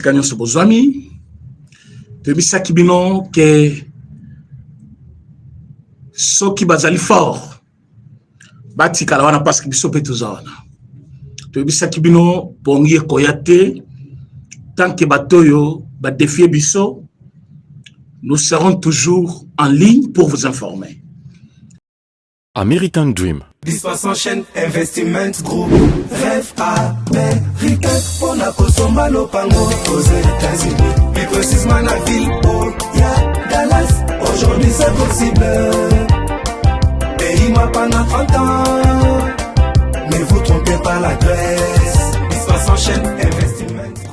Kanyo Sobozwami, te bisaki bino ke soki bazali fort, bati kalawana parce que biso pe tuzana. Te bisaki bino pongi koyate, tant que batoyo ba défier biso, nous serons toujours en ligne pour vous informer. American Dream. Dispersion chaîne Investment Group. Rêve américain pour la Kosomba Lopango aux États-Unis. Plus précisément la ville où y a Dallas. Aujourd'hui c'est possible. Pays m'a pendant 30 ans. Ne vous trompez pas l'adresse. Dispersion chaîne Investment Group.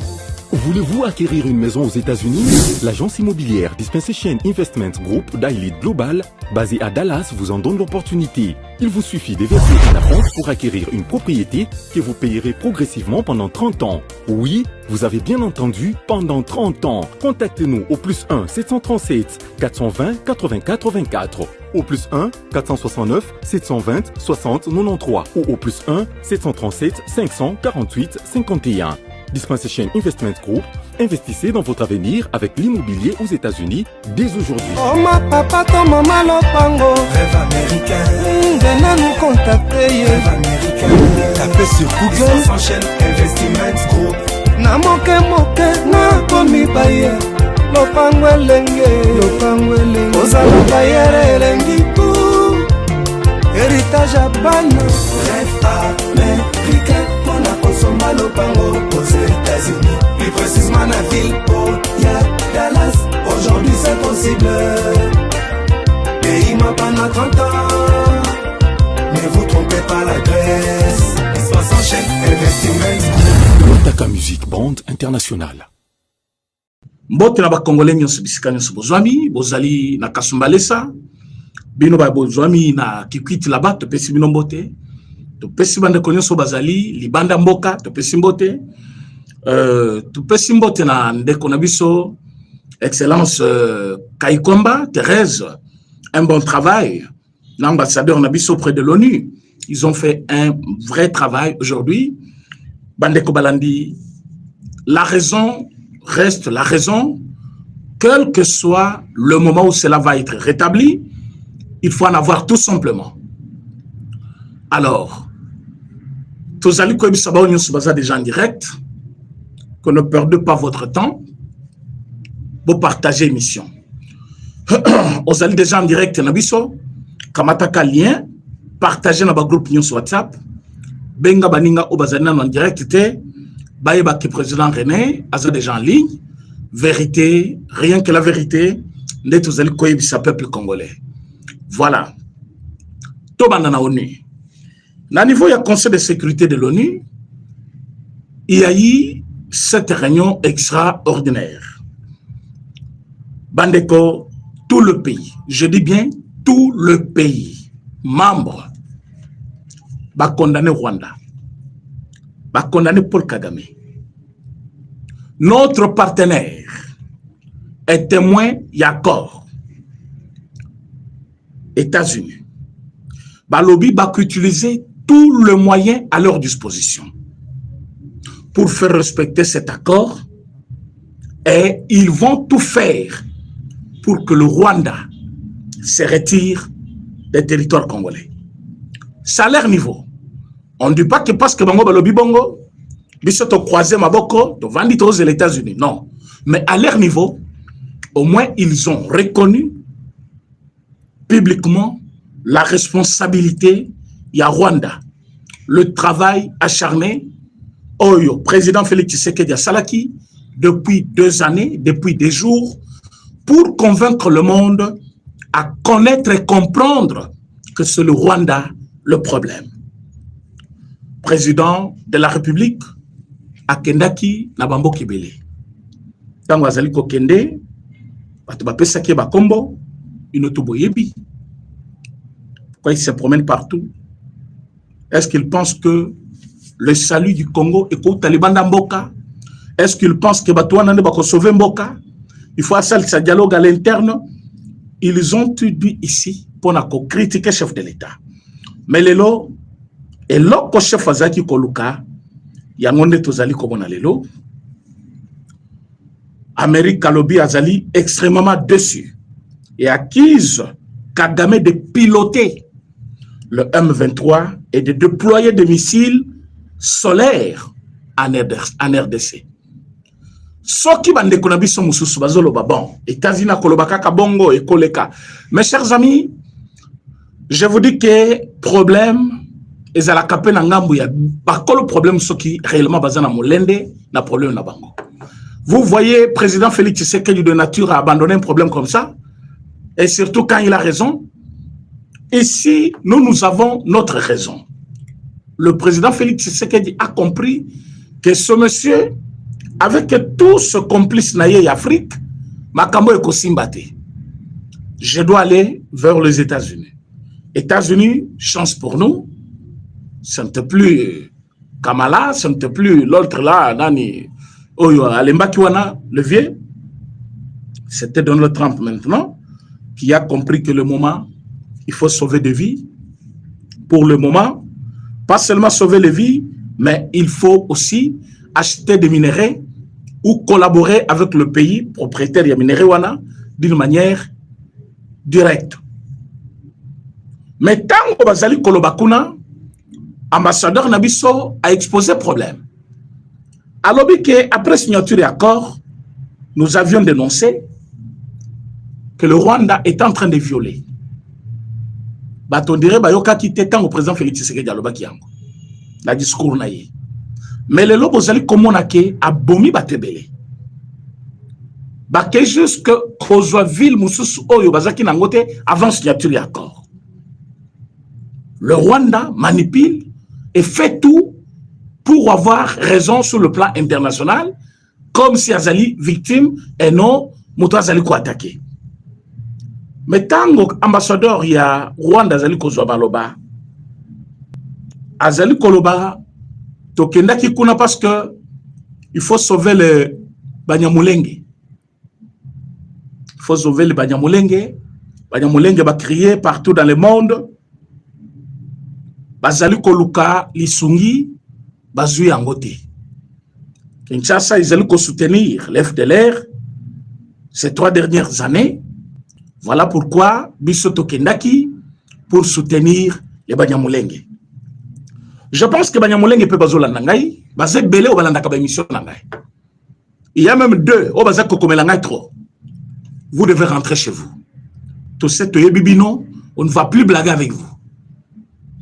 Voulez-vous acquérir une maison aux États-Unis? L'agence immobilière Dispensation Investment Group d'Elite Global, basée à Dallas, vous en donne l'opportunité. Il vous suffit de verser un acompte pour acquérir une propriété que vous payerez progressivement pendant 30 ans. Oui, vous avez bien entendu, pendant 30 ans. Contactez-nous au +1 737 420 84 24, au +1 469 720 60 93 ou au +1 737 548 51. Dispensation Investment Group, investissez dans votre avenir avec l'immobilier aux États-Unis dès aujourd'hui. Oh ma papa, ton maman Lopango. Rêve américain. Venez nous contacter. Rêve américain. Tapez sur Google. Dispensation Investment Group. Na moke na komi baye. Lopango elenge. Ozala baye elengi tout. Héritage à ban. Rêve américain. Kosomba Lopango aux États-Unis. Plus précisément la ville où y a Dallas. Aujourd'hui c'est possible. Pays m'a pendant 30 ans. Ne vous trompez pas l'adresse. Dispersion chaîne Investment. Motaka Music Band International. Mbote na ba Congolais nyonso bisika nyonso bozwami, bozali na Kasumbalesa, bino ba bozwami na Kikwiti là-bas, to pesi bino mbote. To pesi bande konyoso bazali libanda mboka to pesi mbote to pesi mbote na ndeko na biso excellence Kaikomba Thérèse, un bon travail, l'ambassadeur na biso auprès de l'ONU. Ils ont fait un vrai travail aujourd'hui. Bandeko Balandi, la raison reste la raison, quel que soit le moment où cela va être rétabli, il faut en avoir tout simplement. Alors, tous allez comme ça, on se déjà en direct, que ne perdez pas votre temps pour partager l'émission. Vous allez déjà en direct, Nabiso, Kamataka lien, partagez dans le groupe news WhatsApp, Benga Baninga Obazana en direct, Baïba qui président René, Aza déjà en ligne, vérité, rien que la vérité, n'est tous allez comme ça, peuple congolais. Voilà. Tobandana ONU. Au niveau du Conseil de sécurité de l'ONU, il y a eu cette réunion extraordinaire. Bandeko, tout le pays, je dis bien tout le pays, membre, va condamner Rwanda, va condamner Paul Kagame. Notre partenaire est témoin, il y a accord. États-Unis. Balobi va utiliser tous les moyens à leur disposition pour faire respecter cet accord et ils vont tout faire pour que le Rwanda se retire des territoires congolais. C'est à leur niveau. On ne dit pas que parce que Bango Balobi Bongo, Bissoto croisé Maboko, to Vandi aux États-Unis. Non. Mais à leur niveau, au moins ils ont reconnu publiquement la responsabilité. Il y a Rwanda, le travail acharné, Oyo, président Félix Tshisekedi à Salaki, depuis 2 années, depuis des jours, pour convaincre le monde à connaître et comprendre que c'est le Rwanda le problème. Président de la République, Akendaki Nabambo Kibele. Tango Azali Kokende, Batubapesaki Bakombo, Inotuboyebi. Pourquoi il se promène partout? Est-ce qu'il pense que le salut du Congo est pour Taliban d'Amboka? Est-ce qu'il pense que Batouana ne va pas sauver Mboka? Il faut assez ce dialogue à l'interne. Ils ont tout dit ici pour critiquer le chef de l'État. Mais lelo, et l'autre chef Azaki Koluka, Yangonde Tozali Kobona lelo, Amérique Kalobi Azali extrêmement déçu et accuse Kagame de piloter le M23 et de déployer des missiles solaires en RDC. Soki bande konabiso mususu bazolo babon États-Unis kolobaka kabongo et koleka. Mes chers amis, je vous dis que problème et à la capé na ngambu ya bakolo problème soki réellement bazana molende na problème na bango. Vous voyez président Félix Tshisekedi de nature à abandonner un problème comme ça et surtout quand il a raison. Ici, nous avons notre raison. Le président Félix Tshisekedi a compris que ce monsieur, avec tout ce complice naïe Afrique, Makambo et Kosimbate, je dois aller vers les États-Unis. États-Unis, chance pour nous, ce n'est plus Kamala, ce n'est plus l'autre là, Nani, Oyo, Alemba Kiwana, le vieux. C'était Donald Trump maintenant, qui a compris que le moment, il faut sauver des vies. Pour le moment, pas seulement sauver les vies, mais il faut aussi acheter des minéraux ou collaborer avec le pays propriétaire des minéraux d'une manière directe. Mais tant que Bazali Kolobakuna, ambassadeur Nabiso a exposé problème. Alors qu'après signature et accord, nous avions dénoncé que le Rwanda est en train de violer. On dirait que tant au président Félix Tshisekedi la discours naïe. Mais le lobo zali komonake a bomi batebele. Bake jusque kozwa ville mususu oyo bazaki nangote avant signature et accord. Le Rwanda manipule et fait tout pour avoir raison sur le plan international, comme si Azali victime et non Moto Azali ko attaqué. Mais tant ambassadeur il y a Rwanda Azali kozwa baloba, Azali koloba tokenda kikuna parce que il faut sauver le Banyamulenge. Il faut sauver le Banyamulenge. Banyamulenge va crier partout dans le monde. Bazali koluka lisungi bazui angote. Kinshasa ils allaient soutenir l'FDLR ces 3 dernières années. Voilà pourquoi biso tokendaki pour soutenir les Banyamulenge. Je pense que Banyamulenge peut bazola nangai, bazé belé au balandaka ba émission nangai. Il y a même 2 au bazak kokomelanga trop. Vous devez rentrer chez vous. Tout cette bibino, on ne va plus blaguer avec vous.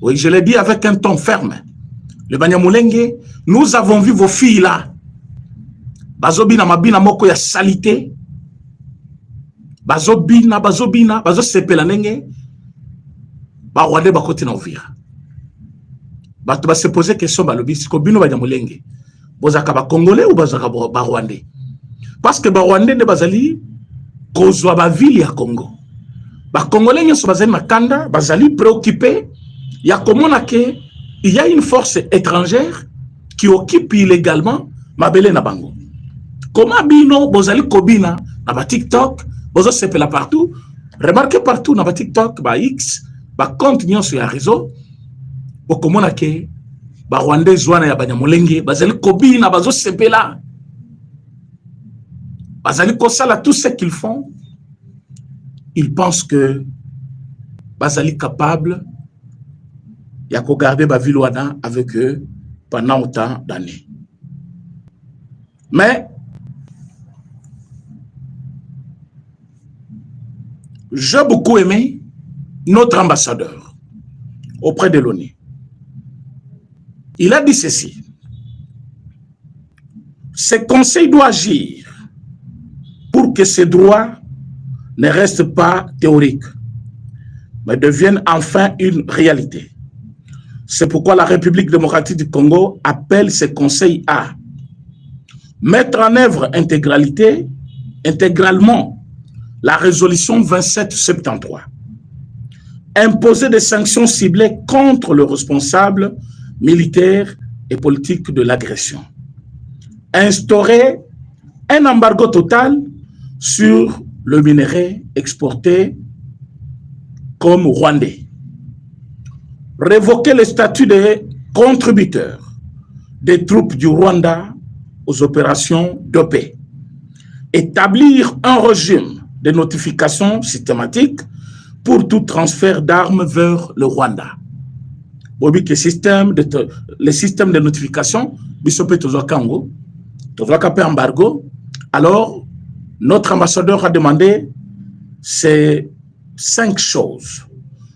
Oui, je l'ai dit avec un ton ferme. Le Banyamulenge, nous avons vu vos filles là. Bazobina mabina moko ya salité. Bazobina, bazo sepelanenge. Ba rwande ba kote na ovira. Bato ba se poser question balobi siko bino Banyamulenge. Bozaka ba congolais ou bazaka ba rwandais? Parce que ba rwandais ne bazali kozwa ba ville ya Congo. Ba congolais nyoso bazali makanda, bazali préoccupé. Il y a comment il y a une force étrangère qui occupe illégalement Mabele na bango. Comment bino bozali kobina na ba TikTok, bozo sepela partout, remarquez partout na ba TikTok, ba X, ba compte nyoso ya réseau. Comment ba Rwandais zwana ya Banyamulenge, bazali kobina bazo sepela. Bazali kosala tout ce qu'ils font. Ils pensent que bazali capable il y a qu'à garder ma ville avec eux pendant autant d'années. Mais j'ai beaucoup aimé notre ambassadeur auprès de l'ONU. Il a dit ceci: ce conseil doit agir pour que ces droits ne restent pas théoriques, mais deviennent enfin une réalité. C'est pourquoi la République démocratique du Congo appelle ce conseil à mettre en œuvre intégralement la résolution 2773, imposer des sanctions ciblées contre le responsable militaire et politique de l'agression, instaurer un embargo total sur le minerai exporté comme rwandais, révoquer le statut de contributeur des troupes du Rwanda aux opérations de paix établir un régime de notification systématique pour tout transfert d'armes vers le Rwanda. Le système de notification, embargo. Alors, notre ambassadeur a demandé ces 5 choses.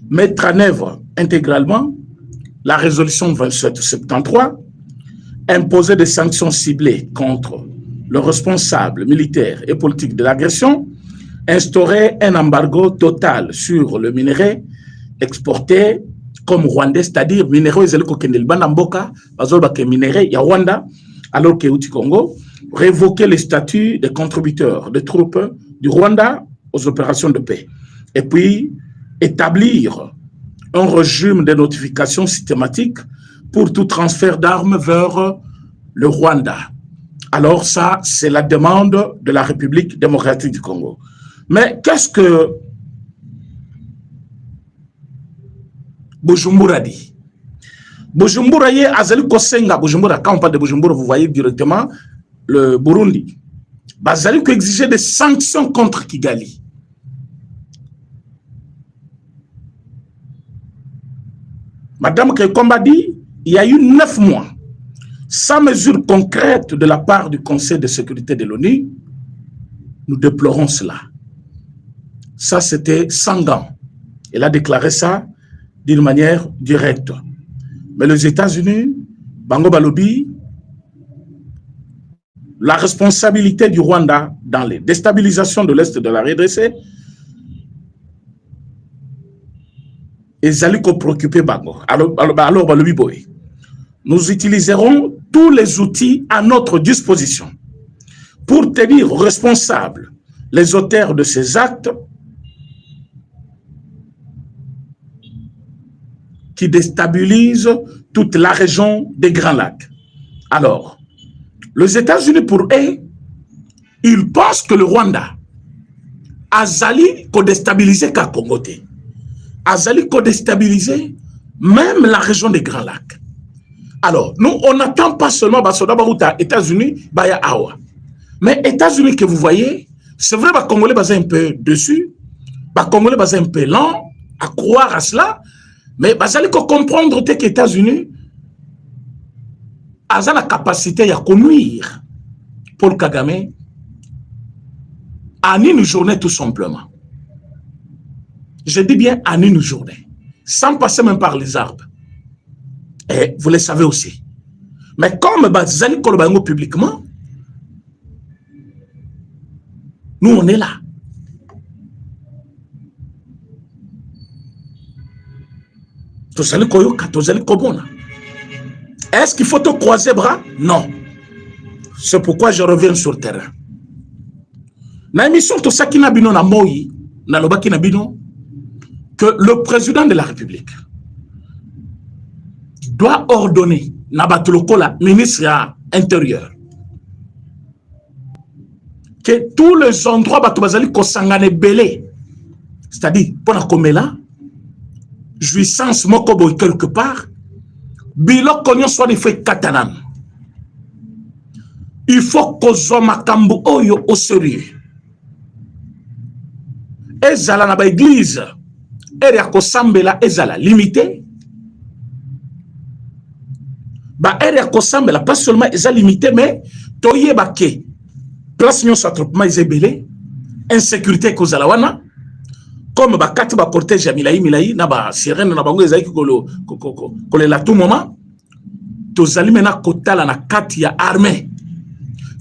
Mettre en œuvre intégralement la résolution 2773, imposer des sanctions ciblées contre le responsable militaire et politique de l'agression, instaurer un embargo total sur le minerai exporté comme rwandais, c'est-à-dire minerai minerai ya Rwanda, alors que Uti Congo, révoquer le statut de contributeurs de troupes du Rwanda aux opérations de paix. Et puis, établir un régime de notification systématique pour tout transfert d'armes vers le Rwanda. Alors ça, c'est la demande de la République démocratique du Congo. Mais qu'est-ce que Bujumbura dit? Bujumbura yé azali kosenga Bujumbura, quand on parle de Bujumbura, vous voyez directement le Burundi. Bazali ko exiger des sanctions contre Kigali. Madame Kekomba dit, il y a eu 9 mois sans mesure concrète de la part du Conseil de sécurité de l'ONU. Nous déplorons cela. Ça, c'était Sangan. Elle a déclaré ça d'une manière directe. Mais les États-Unis, Bango Balobi, la responsabilité du Rwanda dans les déstabilisations de l'Est de la RDC, et Zaliko préoccupé Bango. Alors Balobi Boy, nous utiliserons tous les outils à notre disposition pour tenir responsables les auteurs de ces actes qui déstabilisent toute la région des Grands Lacs. Alors, les États-Unis, pour eux, ils pensent que le Rwanda a déstabilisé le Congo. A déstabilisé même la région des Grands Lacs. Alors, nous, on n'attend pas seulement les États-Unis, mais les États-Unis que vous voyez, c'est vrai que les Congolais sont un peu dessus, les Congolais sont un peu lents à croire à cela, mais il faut comprendre que les États-Unis ont la capacité à conduire Paul Kagame en une journée tout simplement. Je dis bien en une journée, sans passer même par les arbres. Et vous le savez aussi. Mais comme Bazali Kolobango publiquement, nous on est là. Est-ce qu'il faut te croiser bras? Non. C'est pourquoi je reviens sur le terrain. Dans l'émission Tosaki Nabino na Moyi, na Lobaki Nabino, que le président de la République doit ordonner Nabatolokola, ministre intérieur, que tous les endroits Batobazali Kosangane Belé, c'est-à-dire pour la Komela, jouissance Mokobo quelque part, Bilo Konyo soit des faits katanan. Il faut qu'on makambo oyo au sérieux. Ezala na ba église, ere akosambela ezala limité. Ba ere akosambela pas seulement ezala limité, mais toye bake place nyon s'attroupement ezebele, insécurité kozala wana. Comme bakati ba cortège ya milayi na ba sirène na bango ezaki kolela tout moment, tozali mena kotala na kati ya armée.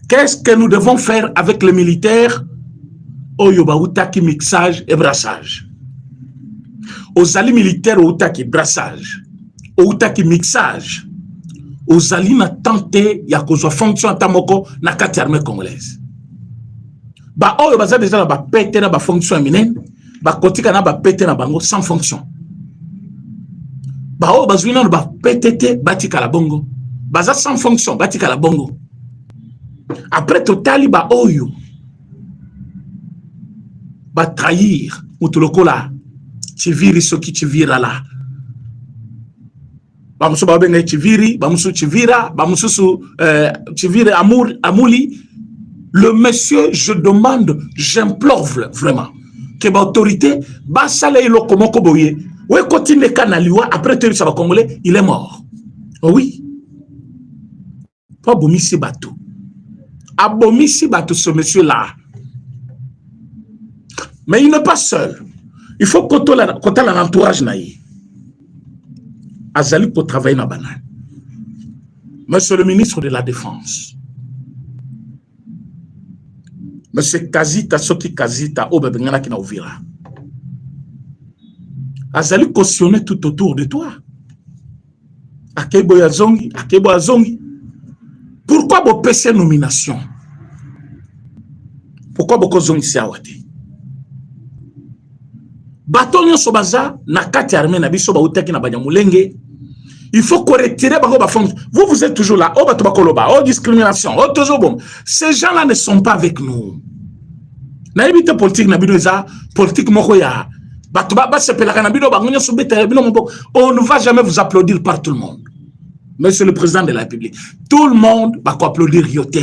Qu'est-ce que nous devons faire avec les militaires? Oyo ba utaki mixage et brassage. Ozali militaire utaki brassage, utaki mixage. Ozali na tenter ya kozwa fonction tamoko na kati armée congolaise. Ba oyo baza déjà ba pété na ba fonction minene. Bakotika na ba pété na bango sans fonction. Ba o bazwina na ba pété batika la bongo. Baza sans fonction batika la bongo. Après totali ba oyo ba trahir mutulokola chiviri soki chivira la. Ba musu ba benga chiviri, ba musu chivira, ba musu chivira amuli Le monsieur, je demande, j'implore vraiment que l'autorité, après Congolais, il est mort. Oh oui. Pas Bomisi Batou. Abomisi Batou, ce monsieur-là. Mais il n'est pas seul. Il faut qu'on ait l'entourage. Azali pour travailler dans la banane. Monsieur le ministre de la Défense. Monsieur Kazita, Soki Kazita, Obebengana qui n'a ouvert. Azali cautionner tout autour de toi. Akebo Yazongi, Akebo Azongi. Pourquoi vous PC nomination? Pourquoi vous zongi siawate? Batonyo sobaza na kati armée na biso ba utaki na banyamulenge. Il faut qu'on retire ba fonction. Vous êtes toujours là. Oh batobakoloba, oh discrimination, oh toujours bon. Ces gens-là ne sont pas avec nous. Na évite politique na bino eza politique moko ya. Batoba se pelaka na bino bangonya sobeta bino mbo. On ne va jamais vous applaudir par tout le monde. Monsieur le président de la République, tout le monde va applaudir yote.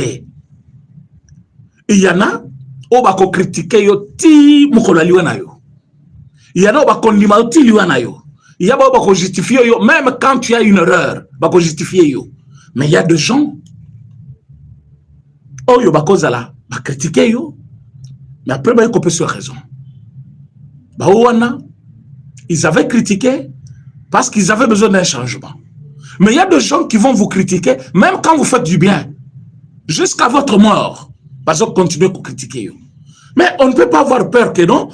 Il y en a qui va critiquer yo ti mukolo liwana yo. Il y en a qui va condamner ti liwana yo. Il y a qui va justifier yo même quand tu as une erreur, va justifier yo. Mais il y a des gens yo va kozala, va critiquer yo. Mais après ba ko sur raison. Ba wana ils avaient critiqué parce qu'ils avaient besoin d'un changement. Mais il y a des gens qui vont vous critiquer, même quand vous faites du bien, jusqu'à votre mort. Parce que continuez à critiquer. Mais on ne peut pas avoir peur que non,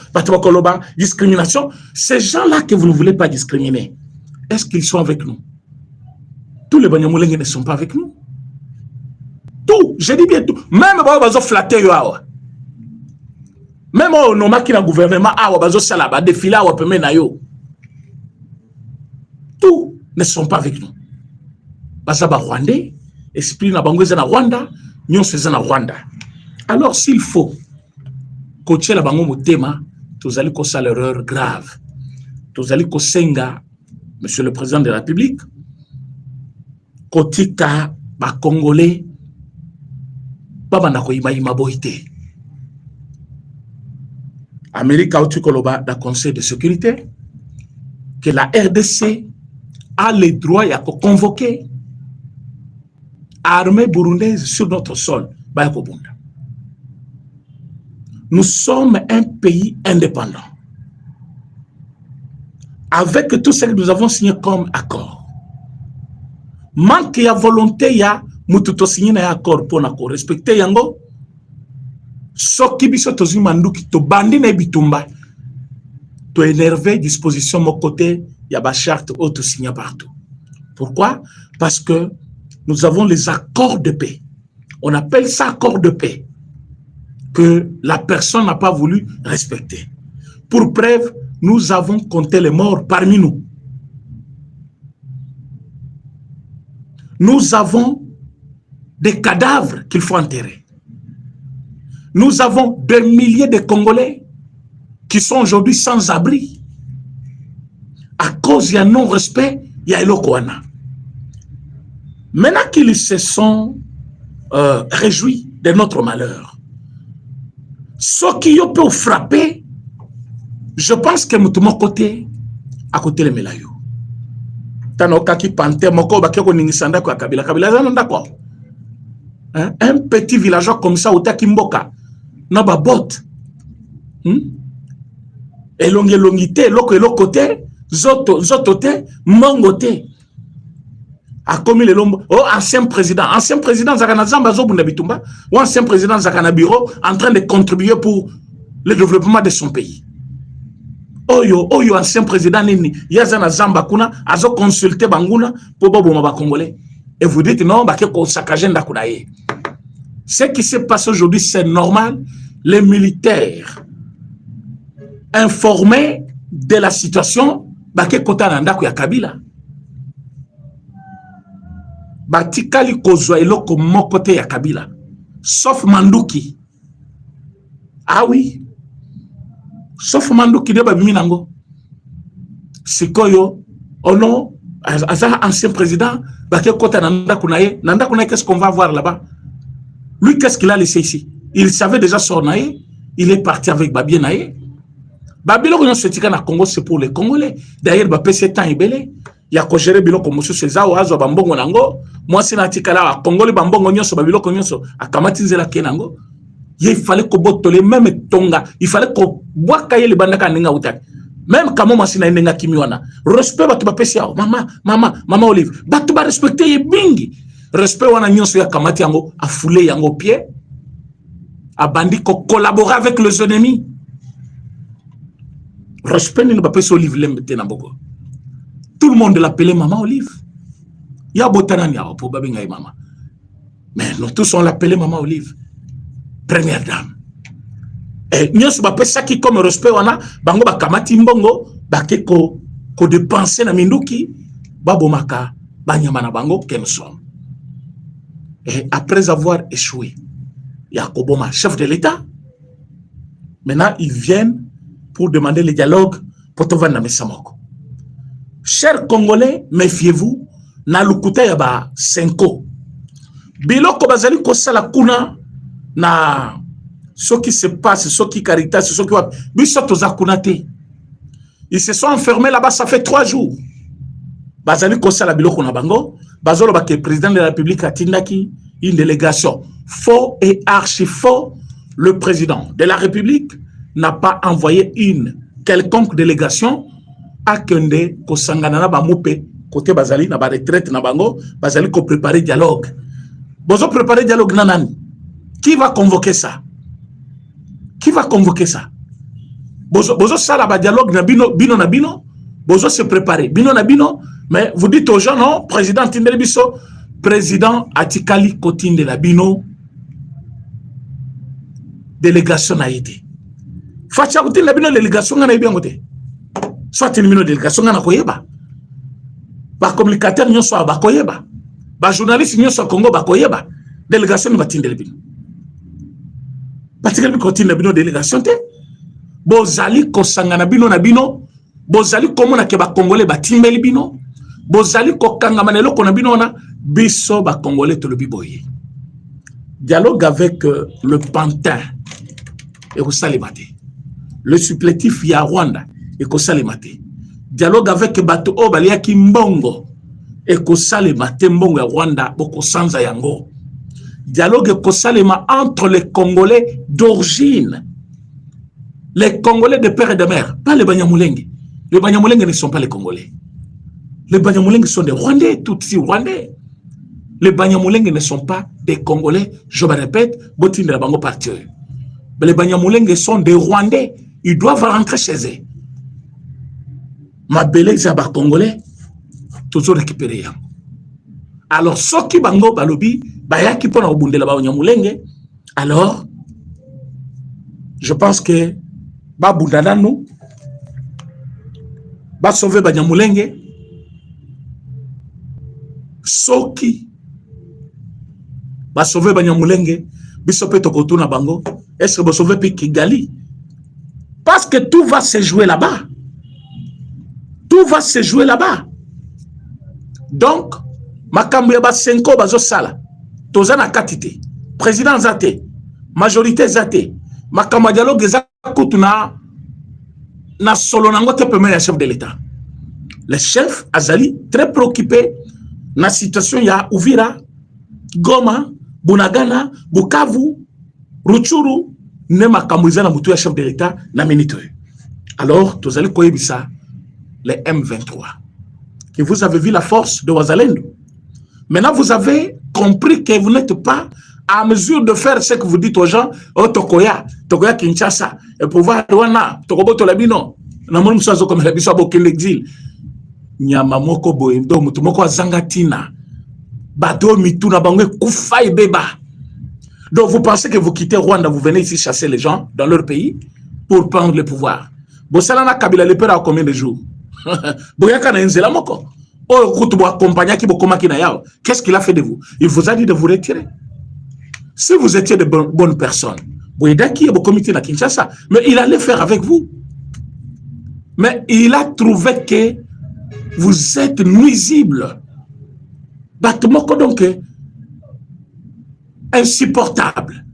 discrimination. Ces gens-là que vous ne voulez pas discriminer, est-ce qu'ils sont avec nous? Tous les Banyamulenge ne sont pas avec nous. Tout, je dis bien tout. Même si vous flattez, même si vous avez un gouvernement, vous avez défilé, tous ne sont pas avec nous. Bazaba Rwandais, esprit na bango na Rwanda, nyon seza na Rwanda. Alors s'il faut coacher la bango motema, tozali ko sala erreur grave. Tozali ko senga monsieur le président de la République kotika ba Congolais baba na ko ima boité. Amérique a koloba da Conseil de sécurité que la RDC a le droit à convoquer armée burundaise sur notre sol. Nous sommes un pays indépendant. Avec tout ce que nous avons signé comme accord. Manque de volonté, il y a mututo signé un accord pour nous respecter yango. Soki biso tozi manduki to bandi na bitumba. To énerver disposition mon côté, il y a des chartes auto signées partout. Pourquoi? Parce que nous avons les accords de paix. On appelle ça accord de paix que la personne n'a pas voulu respecter. Pour preuve, nous avons compté les morts parmi nous. Nous avons des cadavres qu'il faut enterrer. Nous avons des milliers de Congolais qui sont aujourd'hui sans abri. À cause du non-respect, il y a Elokwana. Maintenant qu'ils se sont réjouis de notre malheur, ceux qui peuvent frapper, je pense que nous sommes côté, à côté de Melayo. Un petit villageois comme ça, au Takimboka, n'a pas bot. Et longité, l'autre côté, zototé, mangoté. A commis le lombo, oh, ancien président Zakana Zamba Zobunda Bitumba, ou ancien président Zakana Biro, en train de contribuer pour le développement de son pays. Oyo, ancien président Nini, Yazana Zamba Kuna, azo consulté Banguna pour Bobo Maba Congolais. Et vous dites non, bah, que Sakagenda Kunaye. Ce qui se passe aujourd'hui, c'est normal. Les militaires informés de la situation, bah, que Kotananda Kuya Kabila. Batikali kozwa eloko mokote ya Kabila sauf Manduki. Ah oui, sauf Manduki de babiminango sikoyo ono aza ancien président baké kota nanda kunaye qu'est-ce qu'on va voir là-bas? Lui qu'est-ce qu'il a laissé ici? Il savait déjà son naïe. Il est parti avec Babie naïe. Babylon on se tika na Congo c'est pour les Congolais. D'ailleurs ba PC temps ibele. Ya ko gérer biloko musu seza o azo bambongo nango. Moi c'est na tika la Congolais bambongo nyonso babiloko nyonso akamati nzela kenango. Il fallait que botole même tonga. Il fallait que boaka yele bandaka ninga utaki. Même kamo masina nenga kimiwana. Respect batu ba PC yao. Mama Olive. Batu ba respecter ye bingi. Respect wana nyonso ya kamati yango a foulé yango pied. A bandi ko collaborer avec les ennemis. Respect ne pas pécho Olive l'embêter na boko. Tout le monde l'appelait Maman Olive. Il y a botanani ya pour babinga mama. Mais nous tous on l'appelait Maman Olive. Première dame. Et nous sommes pas ça qui comme respect wana bango ba kamati mbongo ba ko dépenser na minduki babomaka banyama na bango kensom. Et après avoir échoué, Yakoboma, chef de l'État, maintenant ils viennent pour demander le dialogue pour te vendre Samoko. Chers Congolais, méfiez-vous, na lukuta yaba senko. Biloko bazali ko sala kuna na ce qui se passe, ce qui caritas, ce qui bisoto za kunate. Ils se sont enfermés là-bas, ça fait 3 jours. Bazali ko sala biloko na bango, bazolo ba ke président de la République atindaki une délégation. Faux et archi faux, le président de la République n'a pas envoyé une quelconque délégation à Kende ko sangana ba moupe côté bazali na ba retraite na bango bazali ko préparer dialogue. Bozo préparer dialogue nanani. Qui va convoquer ça? Qui va convoquer ça? Bozo sala ba dialogue na bino na bino. Bozo se préparer bino na bino. Mais vous dites aux gens non, président Tindeli biso, président Atikali Kotinde la bino délégation a été. Facha Kotinde la bino délégation na bien côté. Soit une bino délégation na koyeba. Ba communicateur nyonso ba koyeba. Ba journaliste nyonso Congo ba koyeba. Délégation ba Tindeli bino. Patikali Kotinde la bino délégation te. Bozali ko sangana bino na bino. Bozali komona ke ba Congolais ba timbeli bino. Bozali ko kangama na loko na bino na biso ba Congolais to le biboye. Dialogue avec le pantin et au salimate. Le supplétif ya Rwanda et ko salimate. Dialogue avec bato o balia ki mbongo et ko salimate mbongo ya Rwanda boko sanza yango. Dialogue ko salima entre les Congolais d'origine. Les Congolais de père et de mère, pas les Banyamulenge. Les Banyamulenge ne sont pas les Congolais. Les Banyamulenge sont des Rwandais, Tutsi Rwandais. Les Banyamulenge ne sont pas des Congolais, je me répète, Botine de la Bango partie. Mais les Banyamulenge sont des Rwandais, ils doivent rentrer chez eux. Ma belle Zaba Congolais, toujours récupéré. Alors, ceux qui Bango Balobi, Baya qui pona au bunde la Banyamulenge, alors, je pense que Babundana nous, va sauver Banyamulenge. Soki va sauver Banyamulenge. Bisope Tokotuna Bango. Est-ce que va sauver Kigali? Parce que tout va se jouer là-bas. Tout va se jouer là-bas. Donc, Makambu Yaba Senko Bazo Sala. Tozana Katite. Président Zate. Majorité Zate. Makambu Dialogue Zakutuna. Na solonango te premier chef de l'État. Le chef Azali très préoccupé na situation ya Uvira, Goma, Bunagana, Bukavu, Ruchuru, ne makambuiza na mutu ya chef de l'État na minute. Alors, vous allez koyebisa les M23. Que vous avez vu la force de Ouazalendo. Maintenant, vous avez compris que vous n'êtes pas à mesure de faire ce que vous dites aux gens, oh Tokoya Kinshasa, et pouvoir Rwanda, Tokobo Tolabino, Namon Mousazo comme Habiso Abokin l'exil, Nyamamoko Boendo, Mutumoko Zangatina, Bato Mituna Bangwe Koufaï Beba. Donc vous pensez que vous quittez Rwanda, vous venez ici chasser les gens dans leur pays pour prendre le pouvoir. Bossalana Kabila le père à combien de jours? Boyaka na Nzela Moko. Oh, Koutubo accompagna qui Bokoma Kinayao. Qu'est-ce qu'il a fait de vous? Il vous a dit de vous retirer. Si vous étiez de bonnes personnes, Boyedaki est au comité de Kinshasa, mais il allait faire avec vous. Mais il a trouvé que vous êtes nuisible. Batmoko donc insupportable.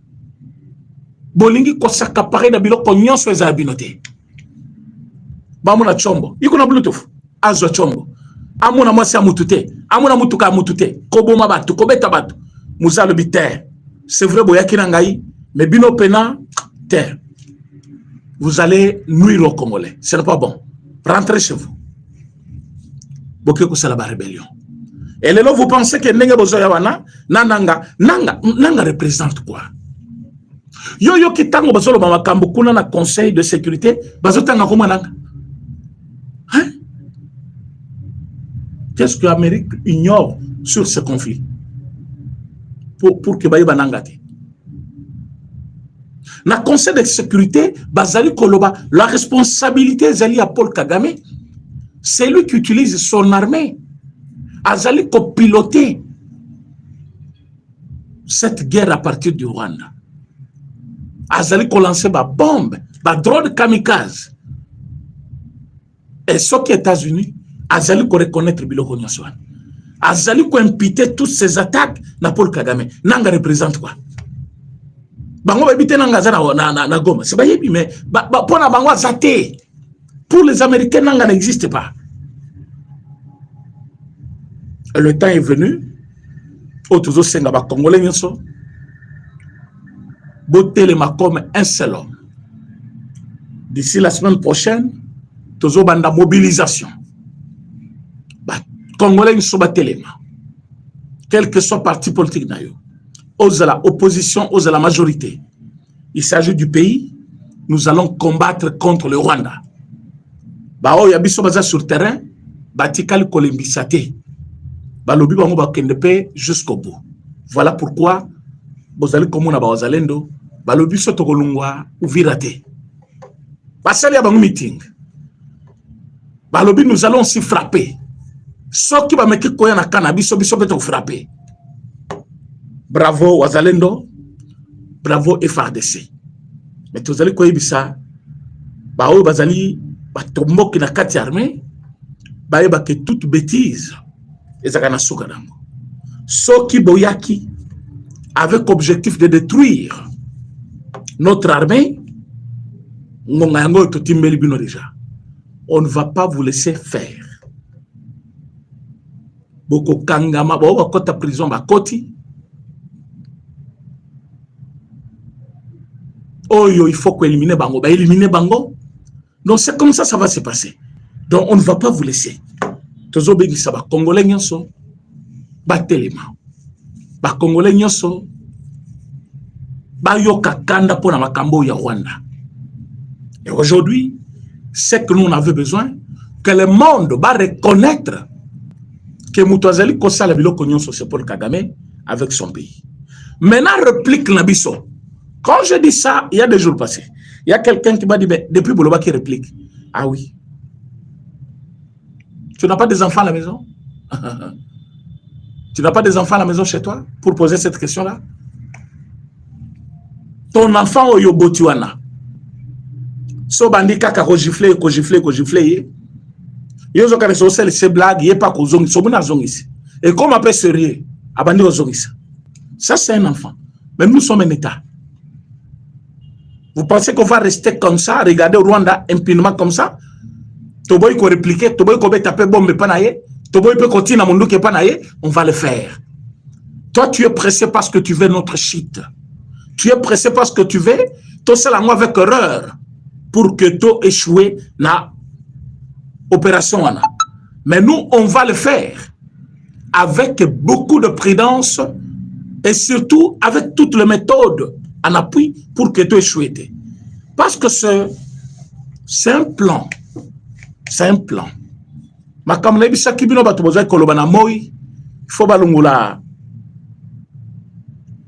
bolingi ko s'accaparer na biloko nyonso eza binote. Bamona chombo. Iko na Bluetooth. Azo chombo. Amona mwasi ya mutute. Amona mutuka ya mutute. Koboma batu, kobeta batu. Muza le biter. C'est vrai boyaki na ngai, mais bino pena terre. Vous allez nuire aux Congolais. Ce n'est pas bon. Rentrez chez vous. Bokeko c'est la rébellion. Et là vous pensez que Nenga Bozoyawana, Nanga représente quoi? Yo ki tango bazolo ba makambo kuna na conseil de sécurité, bazotanga koma nanga. Hein? Qu'est-ce que l'Amérique ignore sur ce conflit? Pour que baïba nangate. Na conseil de sécurité, bazali koloba, la responsabilité zali à Paul Kagame, c'est lui qui utilise son armée. Azali ko piloter cette guerre à partir du Rwanda. Azali ko lancer ba bombe, ba drone kamikaze. Et ce qui est États-Unis, Azali ko reconnaître biloko nyonso. Azali ko imputer toutes ces attaques na Paul Kagame. Nanga représente quoi? Bango ba bité nanga za na Goma. C'est pas yebi mais pona bango zate. Pour les Américains nanga n'existe pas. Et le temps est venu. Otuzo senga ba Congolais nyonso. Botelema comme un seul homme. D'ici la semaine prochaine, tozo banda mobilisation. Congolais ne sont pas téléma. Quel que soit parti politique d'ailleurs. Aux la opposition, aux la majorité. Il s'agit du pays. Nous allons combattre contre le Rwanda. Bao yabiso baza sur terrain. Batikali kolembisate. Balobi bango bakendepe jusqu'au bout. Voilà pourquoi vous allez comme on a bazalendo. Balobi soto kolungwa uvirate. Basali ya bango meeting. Balobi nous allons aussi frapper. Ce qui va mettre koya na cannabis, biso beto frapper. Bravo Wazalendo, bravo FARDC. Mais tous allez koya bisa, ba o bazali ba tombo ki na kati armée, ba yeba que toute bêtise ezaka na suka dango. Ce qui boyaki avec objectif de détruire notre armée, ngonga yango to timbeli bino déjà. On ne va pas vous laisser faire. Boko kangama ba kota prison ba koti. Il faut qu'on élimine bango, ba éliminer bango. Donc c'est comme ça va se passer. Donc on ne va pas vous laisser. Tozo bengisa ba Congolais nyonso ba telema. Ba Congolais nyonso ba yoka kanda pona makambo ya Rwanda. Et aujourd'hui, c'est que nous on avait besoin que le monde va reconnaître que Moutouazali Kosa la biloko nyonso c'est Paul Kagame avec son pays. Maintenant, réplique Nabiso. Quand je dis ça, il y a des jours passés. Il y a quelqu'un qui m'a dit, mais depuis Boloba qui réplique. Ah oui. Tu n'as pas des enfants à la maison? Tu n'as pas des enfants à la maison chez toi pour poser cette question-là? Ton enfant au Yobotuana. So bandi kaka ko gifler. Yozo ka reso sel se blague, yé pas ko zongi, so mona zongisi. Et comme après sérieux, abandi ko zongisa. Ça c'est un enfant. Mais nous sommes un État. Vous pensez qu'on va rester comme ça, regarder au Rwanda impunément comme ça? Toboy ko répliquer, Toboy ko taper bombe panaye, Toboy peut continuer à mon ke panaye, on va le faire. Toi tu es pressé parce que tu veux notre shit. Tu es pressé parce que tu veux, toi c'est la moi avec erreur pour que tu échoues na opération. Mais nous, on va le faire avec beaucoup de prudence et surtout avec toutes les méthodes en appui pour que tu échoues. Parce que c'est un plan. C'est un plan. Ma comme les bisaki bino batu boza kolobana moi, il faut balungula.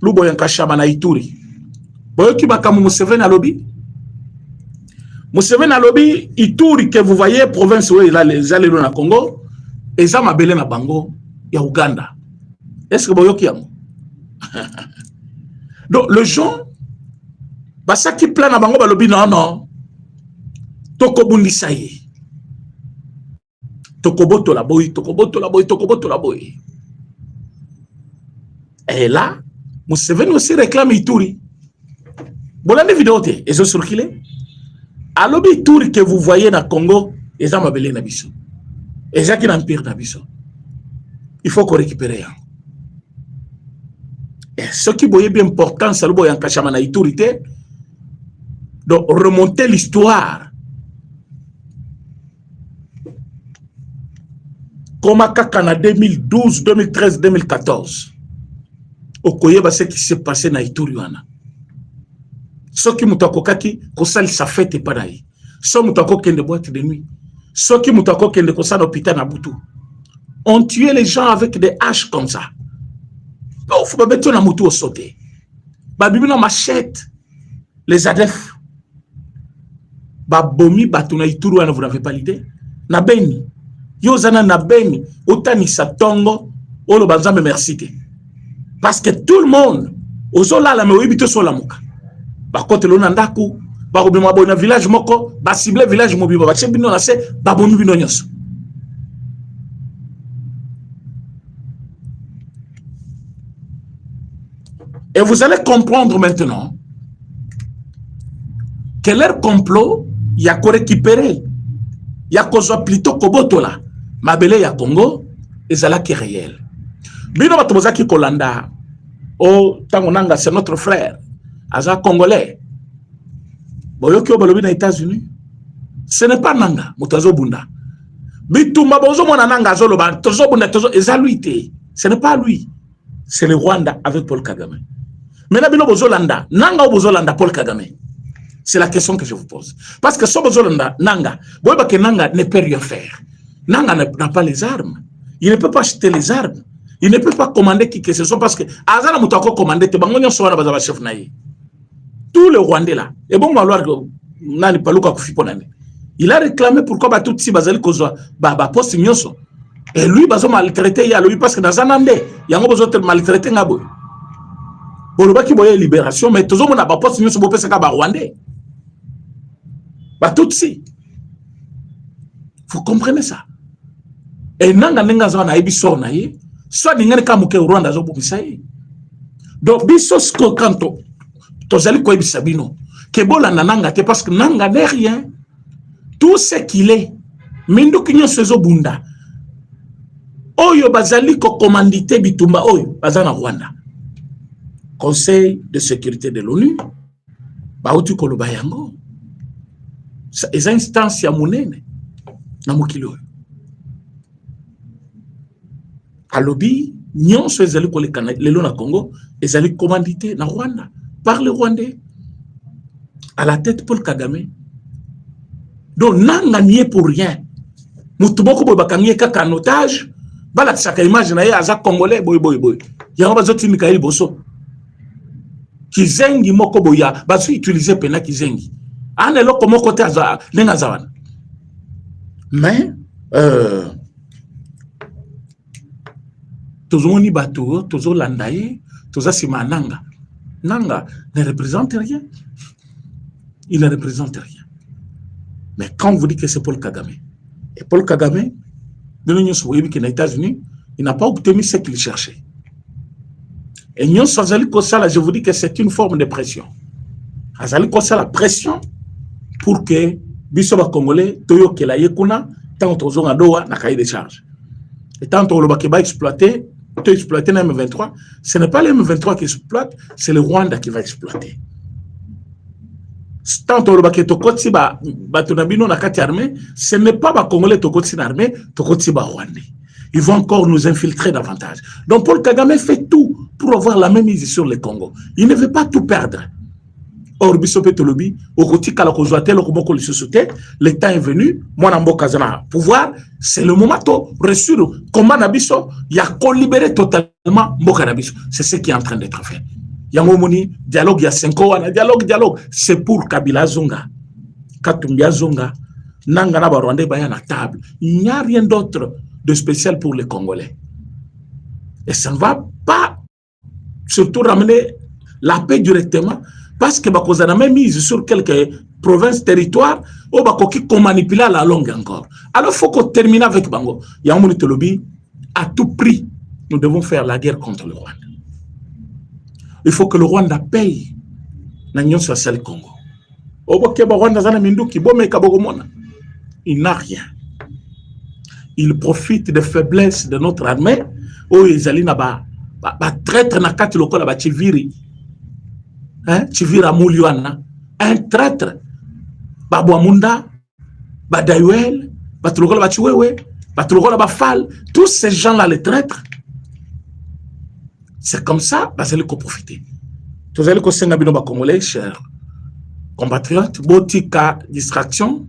Lubo yankashama na Ituri. Boyoki bakamu Museveni alobi. Museveni alobi Ituri que vous voyez province où il a les alliés dans le Congo, et ça m'a belé na bango ya Uganda. Est-ce que boyoki yango? Donc le gens basa qui plan na bango balobi non. Toko bundisaye. Tokoboto la boy. Et là, Museveni aussi réclame Ituri. Bon, la vidéo, ils ont circulé. À l'objet tour que vous voyez dans le Congo, ils ont appelé Nabiso. Ils ont qui l'empire Nabiso. Il faut qu'on récupère. Et ce qui est bien important, c'est le Kachama na autorité. Donc, remonter l'histoire. Comme à 2012, 2013, 2014. Au Koyeba, ce qui s'est passé dans Ituriana. Ce qui moutakokaki, kosali sa fête pas d'ailleurs. Ce moutakokende de boîte de nuit. Ce qui moutakokende kosali hôpital na Boutou. On tuait les gens avec des haches comme ça. Il faut pas mettre na moutou au sauté. Babibi na machette. Les ADF. Babomi batuna Ituriana, vous n'avez pas l'idée. Na beni. Yozana na beni. Otani sa tongo. Olo banzambe merci. Parce que tout le monde, ozola la meouibito sur la mouka. Ba kote lo nandaku, ba robima bo na village moko, ba cible village mobiba, ba chebino na se, ba bonu bino nyos. Et vous allez comprendre maintenant que leur complot, il y a qu'à récupérer, il y a qu'à plutôt kobotola, ma belle ya Congo, et ça là qui est réel. Bino batozaki kolanda, oh tangonanga c'est notre frère. Aza Congolais. Boyoki obalobi na États-Unis. Ce n'est pas Nanga, Moutazo Bunda. Bitumba bozo mona Nanga zoloba, tozo bunda tozo ezaluité. Ce n'est pas lui. C'est le Rwanda avec Paul Kagame. Maintenant bino bozolanda, Nanga ou bozolanda Paul Kagame. C'est la question que je vous pose. Parce que so bozolanda Nanga, boyoba que Nanga ne peut rien faire. Nanga n'a pas les armes. Il ne peut pas acheter les armes. Il ne peut pas commander qui que ce soit parce que Azana Moutako commandé te bangonyo soana bazaba chef naïe. Tous les Rwandais là, et bon, il a réclamé pourquoi tout si bazali kozwa poste nyonso. Et lui bazo maltraité ya lui parce que dans un andé, il y a un besoin de maltraiter ngabo. Pour le baki boye libération, mais toujours mon a poste nyonso bo pesa ka ba Rwandais. Ba tout si. Vous comprenez ça? Et nanga nenga za na ibiso na ye, soit n'ingane ka muke Rwanda zo bumisa ye. Donc biso sko kanto tozali ko ebisabino ke bola nanga te parce que nanga n'est rien. Tout ce qu'il est mindu kinyo sezo bunda oyo bazali ko commandité bitumba oyo bazana Rwanda. Conseil de sécurité de l'ONU bauti ko lobayango ces instances ya munene na mokilo alobi nyonso ezali ko lelo na Congo ezali commandité na Rwanda par les Rwandais, à la tête Paul Kagame. Donc, nanga n'y est pour rien. Moutuboko boy bakangye kaka en otage, bala tsaka image na ye aza Congolais boy. Ya ba zoti Mikaeli Boso. Kizengi moko boya, ba su utiliser pena kizengi. Ane loko moko te aza nenga zawana. Mais tozoni bato, tozo landaye, toza sima nanga. Nanga ne représente rien. Il ne représente rien. Mais quand vous dites que c'est Paul Kagame, et Paul Kagame, de l'Union soviétique et des États-Unis, il n'a pas obtenu ce qu'il cherchait. Et l'Union soviétique, je vous dis que c'est une forme de pression. La pression pour que Bisoba Congolais, Toyo Kelaye Kuna, tant qu'on a Doha, n'a cahier de charge. Et tant qu'on va exploiter, exploiter le M23, ce n'est pas le M23 qui exploite, c'est le Rwanda qui va exploiter. Tant que ce n'est pas les Congolais qui sont armés, les Rwandais. Ils vont encore nous infiltrer davantage. Donc Paul Kagame fait tout pour avoir la même mise sur le Congo. Il ne veut pas tout perdre. Or, le temps est venu, moi, pouvoir, c'est le moment de ressurer comment Nabiso, il y a qu'on libérer totalement Mboka Nabiso. C'est ce qui est en train d'être fait. Il y a un moment, dialogue, il y a 5 ans, dialogue. C'est pour Kabila Zonga, Katumbia Zonga, Nangana Barwande Bayana table. Il n'y a rien d'autre de spécial pour les Congolais. Et ça ne va pas surtout ramener la paix directement. Parce que vous avez même mise sur quelques provinces, territoires, qui manipulent la langue encore. Alors il faut qu'on termine avec Bango. Il y a un moment lobby, à tout prix, nous devons faire la guerre contre le Rwanda. Il faut que le Rwanda paye na nyonso asali Congo. Oboke ba Rwanda zana minduki bomeka bogomona. Il n'a rien. Il profite des faiblesses de notre armée. Oh, ils na ba traître na kati lokola ba Chiviri. Hein? Chiviri Amuliwana. Un traître. Ba Boamunda, ba Dayuel, ba Tulokola ba Chiwewe, ba Tulokola ba Fal. Tous ces gens-là, les traîtres. C'est comme ça, bah, vous allez profiter. Vous allez conseiller Nabino ba Congolais, chers compatriotes, botika distraction,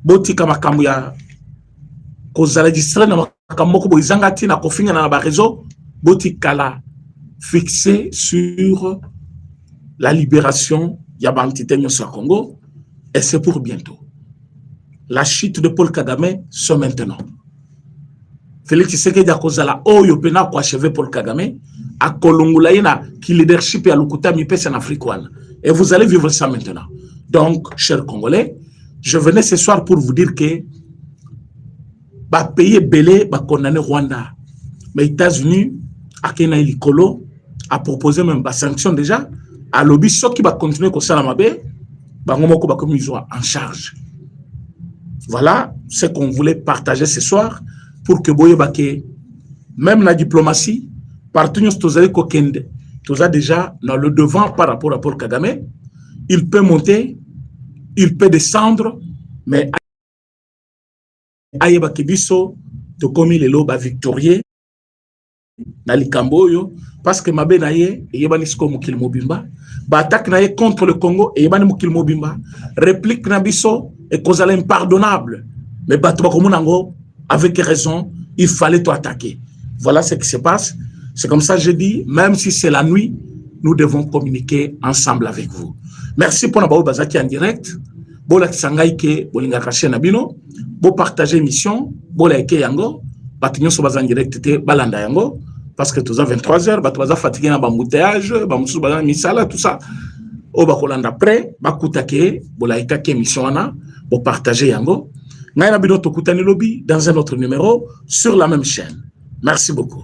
botika makambuya, kozala distrait na makamoko bo izangati na kofinga na ba réseau, botika la fixé sur la libération ya bantité nyonso ya Congo, et c'est pour bientôt. La chute de Paul Kagame, c'est maintenant. Félix Tshisekedi a kozala oyo pena ko achever Paul Kagame a kolongula ina ki leadership ya lukuta mi pesa en Afrique. Et vous allez vivre ça maintenant. Donc, chers Congolais, je venais ce soir pour vous dire que ba pays belé ba condamné Rwanda. Mais États-Unis a kena ilikolo a proposé même ba sanction déjà à lobby ceux qui va continuer comme ça la mabe ba ngomoko ba comme ils ont en charge. Voilà ce qu'on voulait partager ce soir pour que boye ba que même la diplomatie partout nous tozali kokende toza déjà dans le devant par rapport à Paul Kagame. Il peut monter, il peut descendre, mais ayeba kibiso to komi lelo ba victorieux na likamboyo parce que mabe na ye yeba nisko mukil mobimba ba attaque na ye contre le Congo et yeba ni mukil mobimba réplique na biso et causal impardonnable mais bato ba komunango avec raison il fallait to attaquer. Voilà ce qui se passe. C'est comme ça que je dis, même si c'est la nuit, nous devons communiquer ensemble avec vous. Merci pour nous bazaki en direct. Bon la kisangai ke bolinga kache na bino, bo partager émission, bo la ke yango, batinyo so bazan direct te balanda yango parce que tous à 23h, ba toza fatigué na bambouteillage, ba musu bazan misala tout ça. O ba kolanda après, ba kutake, bo la ke émission na, bo partager yango. Ngai na bino to kutani lobby dans un autre numéro sur la même chaîne. Merci beaucoup.